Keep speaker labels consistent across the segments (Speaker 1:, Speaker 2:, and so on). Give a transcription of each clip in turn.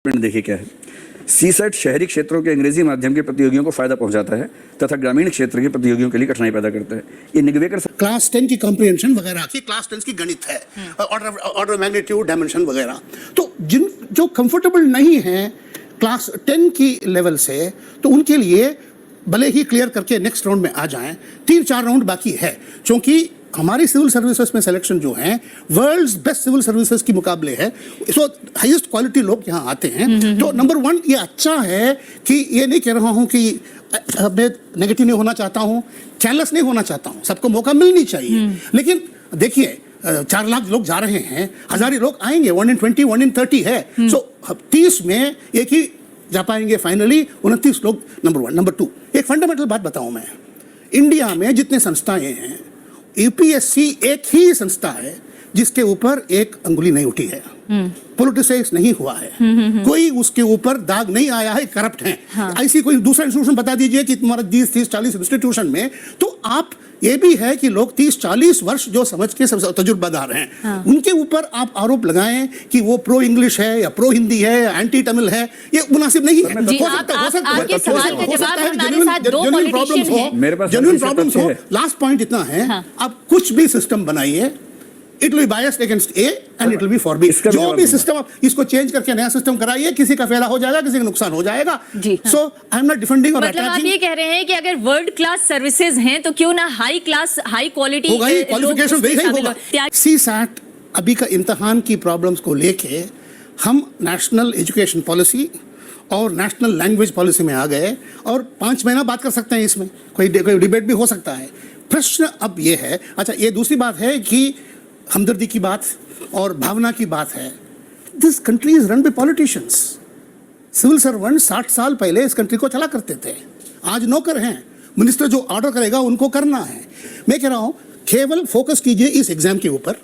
Speaker 1: देखिए क्या है। सीसेट शहरी क्षेत्रों के अंग्रेजी माध्यम के प्रतियोगियों को फायदा पहुंचाता है तथा ग्रामीण क्षेत्र के प्रतियोगियों के लिए कठिनाई पैदा करता है। ये निगवेकर
Speaker 2: क्लास 10 की कॉम्प्रिहेंशन वगैरह की, क्लास 10 की गणित है, ऑर्डर मैग्नीट्यूड, डायमेंशन वगैरह, तो जो कंफर्टेबल नहीं है क्लास 10 की लेवल से, तो उनके लिए भले ही क्लियर करके नेक्स्ट राउंड में आ जाएं, 3-4 राउंड बाकी है, क्योंकि हमारी सिविल सर्विसेज में सिलेक्शन जो है वर्ल्ड्स बेस्ट सिविल सर्विसेज की मुकाबले है, सो हाईएस्ट क्वालिटी लोग यहाँ आते हैं। तो नंबर 1 ये अच्छा है कि ये नहीं कह रहा हूँ कि मैं नेगेटिव नहीं होना चाहता हूँ, केयरलेस नहीं होना चाहता हूँ, सबको मौका मिलनी चाहिए। लेकिन देखिए 4 लाख लोग जा रहे हैं, 1000 लोग आएंगे, 1 in 20, 1 in 30 है, सो 30 में एक ही जा पाएंगे फाइनली, 29 लोग। नंबर 1। नंबर 2, एक फंडामेंटल बात बताऊं मैं, इंडिया में जितने संस्थाएं हैं, यूपीएससी एक ही संस्था है जिसके ऊपर एक अंगुली नहीं उठी है, पॉलिटिसाइज नहीं हुआ है, कोई उसके ऊपर दाग नहीं आया है करप्ट है। ऐसी कोई दूसरा इंस्टीट्यूशन बता दीजिए कि तुम्हारा 20-30-40 इंस्टीट्यूशन में, तो आप ये भी है कि लोग 30-40 वर्ष जो समझ के सब तजुर्बादार हैं, उनके ऊपर आप आरोप लगाएं कि वो प्रो इंग्लिश है या प्रो हिंदी है या एंटी तमिल है, ये मुनासिब नहीं है। जेन्युइन प्रॉब्लम्स हो। लास्ट पॉइंट इतना है, आप कुछ भी सिस्टम बनाइए, it will be biased against A and it will be for B. जो भी सिस्टम आप इसको चेंज करके नया सिस्टम कराइए, किसी का फायदा हो जाएगा, किसी का नुकसान हो जाएगा। सो आई एम नॉट डिफेंडिंग और
Speaker 3: मतलब आप ये कह रहे हैं कि अगर वर्ल्ड क्लास सर्विसेज हैं तो क्यों ना high class, high quality
Speaker 2: qualification वही होगा। सीसैट अभी का इम्तिहान की प्रॉब्लम्स को लेके हम नेशनल एजुकेशन पॉलिसी और नेशनल लैंग्वेज पॉलिसी में आ गए, और 5 महीना बात कर सकते हैं इसमें, कोई डिबेट भी हो सकता है। प्रश्न अब ये है, अच्छा ये दूसरी बात है कि हमदर्दी की बात और भावना की बात है। This country is run by politicians. Civil servant 60 साल पहले इस कंट्री को चला करते थे, आज नौकर हैं। मिनिस्टर जो ऑर्डर करेगा उनको करना है। मैं कह रहा हूँ केवल फोकस कीजिए इस एग्जाम के ऊपर।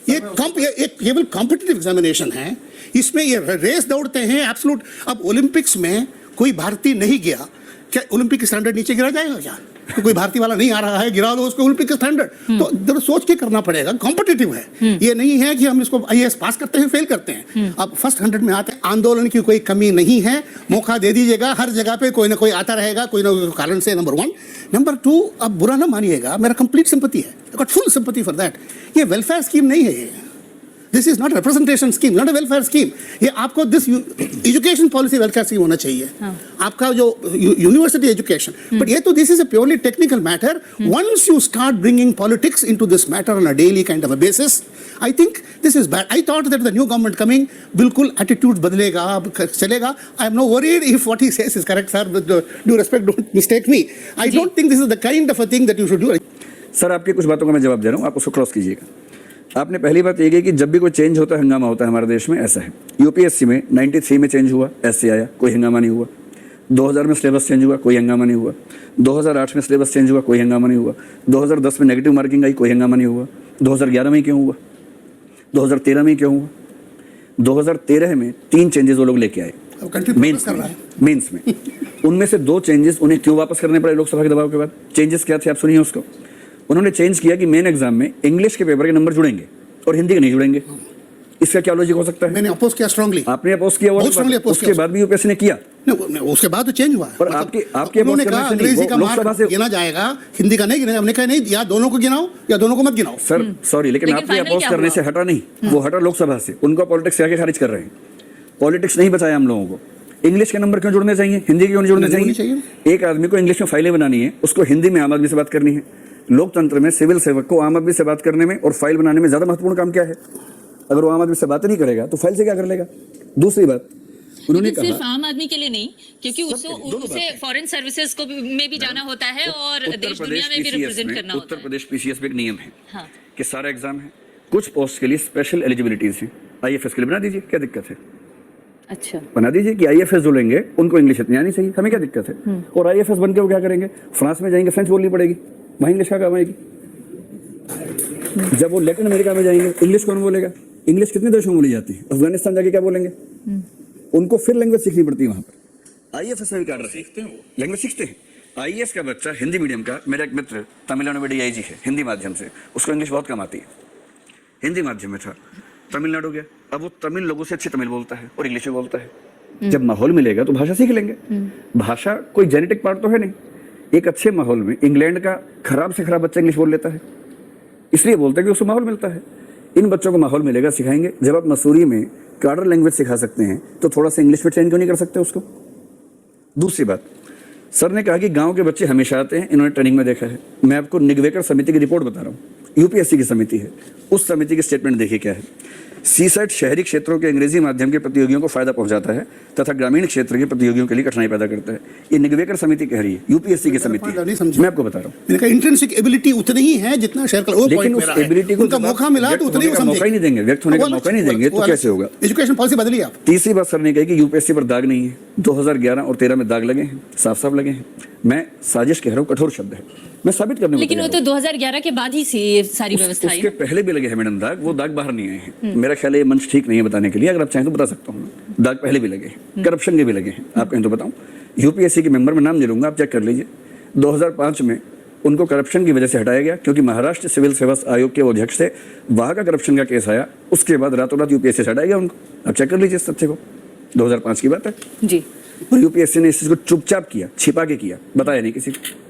Speaker 2: ये केवल कॉम्पिटिटिव एग्जामिनेशन है, इसमें ये रेस दौड़ते हैं एब्सोल्यूट। अब ओलंपिक्स में कोई भारतीय नहीं गया, क्या ओलंपिक स्टैंडर्ड नीचे गिरा जाएगा? क्या तो कोई भारतीय वाला नहीं आ रहा है, गिरा दो उसको ओलंपिक स्टैंडर्ड। तो जरा सोच के करना पड़ेगा, कॉम्पिटिटिव है। ये नहीं है कि हम इसको आईएएस पास करते हैं फेल करते हैं। अब फर्स्ट 100 में आते हैं। आंदोलन की कोई कमी नहीं है, मौका दे दीजिएगा, हर जगह पे कोई ना कोई आता रहेगा, कोई ना कोई कारण से। नंबर 1। नंबर 2, अब बुरा ना मानिएगा, मेरा कंप्लीट सिंपैथी है, I got full sympathy for that. ये वेलफेयर स्कीम नहीं है, ये this is not representation scheme, not a welfare scheme. ये आपको this education policy welfare scheme होना चाहिए, आपका जो यूनिवर्सिटी एजुकेशन। बट ये तो this is a purely technical matter. Once you start bringing politics into this matter on a daily kind of a basis, I think this is bad. I thought that the new government coming बिल्कुल attitude बदलेगा, चलेगा। I am no worried if what he says is correct, sir. With due respect, don't mistake me. I don't think this is the kind of a thing that you should do.
Speaker 1: Sir आपकी कुछ बातों का मैं जवाब दे रहा हूँ, आप उसको क्रॉस कीजिएगा। आपने पहली बात ये की कि जब भी कोई चेंज होता है हंगामा होता है हमारे देश में, ऐसा है। यूपीएससी में 93 में चेंज हुआ, एससी आया, कोई हंगामा नहीं हुआ। 2000 में सिलेबस चेंज हुआ, कोई हंगामा नहीं हुआ। 2008 में सिलेबस चेंज हुआ, कोई हंगामा नहीं हुआ। 2010 में नेगेटिव मार्किंग आई, कोई हंगामा नहीं हुआ। 2011 में क्यों हुआ? 2013 में क्यों हुआ? 2013 में 3 चेंजेस वो लोग लेके आए मेंस में। उनमें से 2 चेंजेस उन्हें क्यों वापस करने पड़े लोकसभा के दबाव के बाद? चेंजेस क्या थे आप सुनिए उसको। उन्होंने चेंज किया कि मेन एग्जाम में इंग्लिश के पेपर के नंबर जुड़ेंगे और हिंदी के नहीं जुड़ेंगे। इसका क्या लॉजिक हो सकता है?
Speaker 2: मैंने अपोज किया स्ट्रांगली।
Speaker 1: आपने अपोज किया, उसके बाद भी यूपीएससी ने किया।
Speaker 2: उसके बाद तो चेंज हुआ।
Speaker 1: पर आपके
Speaker 2: उन्होंने कहा अंग्रेजी का मार्क गिना जाएगा, हिंदी का नहीं गिना। हमने कहा नहीं, या दोनों को गिनाओ या दोनों को मत गिनाओ।
Speaker 1: सर सॉरी, लेकिन आपके अपोज करने से हटा नहीं, वो हटा लोकसभा से। उनका पॉलिटिक्स आके खारिज कर रहे हैं। पॉलिटिक्स नहीं बचाया हम लोगों को। इंग्लिश के नंबर क्यों जुड़ने चाहिए, हिंदी क्यों नहीं जुड़ने चाहिए? एक आदमी को इंग्लिश में फाइलें बनानी है, उसको हिंदी में आम आदमी से बात करनी है। लोकतंत्र में सिविल सेवक को आम आदमी से बात करने में और फाइल बनाने में ज्यादा महत्वपूर्ण काम क्या है? अगर वो आम आदमी से बात नहीं करेगा तो फाइल से क्या कर लेगा? दूसरी बात उन्होंने कहा
Speaker 3: सिर्फ आम आदमी के लिए नहीं, क्योंकि उसे फॉरेन सर्विसेज को में भी जाना होता है और देश दुनिया में भी रिप्रेजेंट करना होता है।
Speaker 1: उत्तर प्रदेश पीसीएस में एक नियम है कि सारा एग्जाम है, कुछ पोस्ट के लिए स्पेशल एलिजिबिलिटीज है। आईएफएस के लिए बना दीजिए, क्या दिक्कत है? अच्छा, बना दीजिए कि आईएफएस जो लेंगे उनको इंग्लिश इतनी आनी चाहिए, हमें क्या दिक्कत है? और आईएफएस बन के वो क्या करेंगे? फ्रांस में जाएंगे, फ्रेंच बोलनी पड़ेगी, वहाँ इंग्लिश का काम आएगी। जब वो लैटिन अमेरिका में जाएंगे, इंग्लिश कौन बोलेगा? इंग्लिश कितने देशों में बोली जाती है? अफगानिस्तान जाके क्या बोलेंगे? उनको फिर लैंग्वेज सीखनी पड़ती है वहाँ पर। आईएफएस में भी क्या सीखते हैं, वो लैंग्वेज सीखते हैं। आईएएस का बच्चा हिंदी मीडियम का, मेरा एक मित्र तमिलनाडु में डीआईजी है हिंदी माध्यम से, उसको इंग्लिश बहुत कम आती है, हिंदी माध्यम में था, तमिलनाडु गया, अब वो तमिल लोगों से अच्छी तमिल बोलता है और इंग्लिश भी बोलता है। जब माहौल मिलेगा तो भाषा सीख लेंगे। भाषा कोई जेनेटिक पार्ट तो है नहीं। एक अच्छे माहौल में इंग्लैंड का खराब से खराब बच्चा इंग्लिश बोल लेता है, इसलिए बोलते हैं कि उसको माहौल मिलता है। इन बच्चों को माहौल मिलेगा, सिखाएंगे। जब आप मसूरी में कार्डर लैंग्वेज सिखा सकते हैं तो थोड़ा सा इंग्लिश में ट्रेन क्यों नहीं कर सकते उसको? दूसरी बात, सर ने कहा कि गांव के बच्चे हमेशा आते हैं, इन्होंने ट्रेनिंग में देखा है। मैं आपको निगवेकर समिति की रिपोर्ट बता रहा हूँ, यूपीएससी की समिति है, उस समिति की स्टेटमेंट देखिए क्या है। सीसेट शहरी क्षेत्रों के अंग्रेजी माध्यम के प्रतियोगियों को फायदा पहुंचाता है तथा ग्रामीण क्षेत्र के प्रतियोगियों के लिए कठिनाई पैदा करता है। ये निगवेकर समिति कह रही है, यूपीएससी की समिति है। मैं आपको बता रहा हूँ,
Speaker 2: इनका इंट्रिंसिक एबिलिटी उतनी ही है जितना शेयर का, वो
Speaker 1: लेकिन उस एबिलिटी को
Speaker 2: उनका मौका मिला तो उतनी ही
Speaker 1: मौका ही नहीं देंगे, व्यक्त होने का मौका नहीं देंगे तो कैसे होगा?
Speaker 2: एजुकेशन पॉलिसी बदली आप।
Speaker 1: तीसरी बात सर ने कही कि यूपीएससी पर दाग नहीं है। 2011 और 13 में दाग लगे हैं, साफ साफ लगे हैं। मैं साजिश कह रहा हूँ, कठोर शब्द है, मैं साबित करने को
Speaker 3: लेकिन वो तो 2011 के बाद ही से ये सारी व्यवस्था
Speaker 1: उसके पहले भी लगे हैं मैडम दाग, वो दाग बाहर नहीं आए हैं। मेरा ख्याल है ये मंच ठीक नहीं है बताने के लिए, अगर आप चाहें तो बता सकता हूँ। दाग पहले भी लगे हैं, करप्शन के भी लगे हैं, आप कहें तो बताऊं। यूपीएससी के मेंबर में नाम नहीं लूंगा, आप चेक कर लीजिए। 2005 में उनको करप्शन की वजह से हटाया गया क्योंकि महाराष्ट्र सिविल सेवा आयोग के वो अध्यक्ष थे, वहां का करप्शन का केस आया, उसके बाद रातों रात यूपीएससी से हटाया गया उनको। आप चेक कर लीजिए इस तथ्य को, 2005 की बात है
Speaker 3: जी।
Speaker 1: और यूपीएससी ने इस चीज को चुपचाप किया, छिपा के किया, बताया नहीं किसी को।